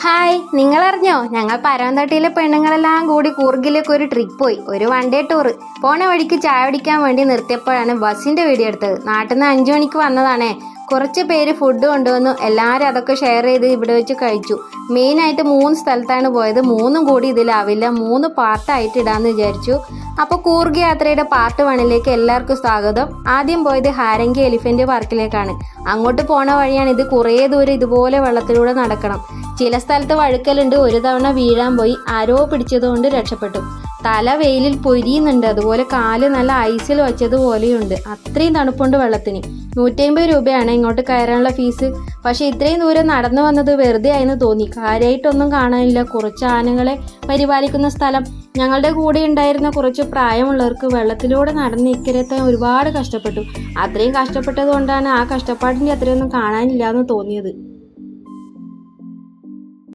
Hi, നിങ്ങളറിഞ്ഞോ? ഞങ്ങൾ പരവന്തട്ടിയിലെ പെണ്ണുങ്ങളെല്ലാം കൂടി കൂർഗിലേക്ക് ഒരു ട്രിപ്പ് പോയി. ഒരു വൺ ഡേ ടൂർ. പോണ വഴിക്ക് ചായ കുടിക്കാൻ വേണ്ടി നിർത്തിയപ്പോഴാണ് ബസ്സിന്റെ വീഡിയോ എടുത്തത്. നാട്ടിൽ നിന്ന് 5 മണിക്ക് വന്നതാണേ. കുറച്ച് പേര് ഫുഡ് കൊണ്ടുവന്നു. എല്ലാവരും അതൊക്കെ ഷെയർ ചെയ്ത് ഇവിടെ വെച്ച് കഴിച്ചു. മെയിനായിട്ട് 3 സ്ഥലത്താണ് പോയത്. 3ഉം കൂടി ഇതിലാവില്ല, 3 പാർട്ടായിട്ട് ഇടാന്ന് വിചാരിച്ചു. അപ്പോൾ കൂർഗ് യാത്രയുടെ പാർട്ട് 1ലേക്ക് എല്ലാവർക്കും സ്വാഗതം. ആദ്യം പോയത് ഹാരംഗി എലിഫന്റ് പാർക്കിലേക്കാണ്. അങ്ങോട്ട് പോണ വഴിയാണ് ഇത്. കുറേ ദൂരം ഇതുപോലെ വെള്ളത്തിലൂടെ നടക്കണം. ചില സ്ഥലത്ത് വഴുക്കലുണ്ട്. ഒരു തവണ വീഴാൻ പോയി, ആരോ പിടിച്ചതുകൊണ്ട് രക്ഷപ്പെട്ടു. തല വെയിലിൽ പൊരിയുന്നുണ്ട്. അതുപോലെ കാല് നല്ല ഐസിൽ വെച്ചതുപോലെയുണ്ട്. അത്രയും തണുപ്പുണ്ട് വെള്ളത്തിന്. 150 രൂപയാണ് ഇങ്ങോട്ട് കയറാനുള്ള ഫീസ്. പക്ഷെ ഇത്രയും ദൂരം നടന്നു വന്നത് വെറുതെ ആയെന്ന് തോന്നി. കാര്യമായിട്ടൊന്നും കാണാനില്ല. കുറച്ച് ആനകളെ പരിപാലിക്കുന്ന സ്ഥലം. ഞങ്ങളുടെ കൂടെ ഉണ്ടായിരുന്ന കുറച്ച് പ്രായമുള്ളവർക്ക് വെള്ളത്തിലൂടെ നടന്ന് ഇക്കരെത്താൻ ഒരുപാട് കഷ്ടപ്പെട്ടു. അത്രയും കഷ്ടപ്പെട്ടത് കൊണ്ടാണ് ആ കഷ്ടപ്പാടിൻ്റെ അത്രയൊന്നും കാണാനില്ല എന്ന് തോന്നിയത്.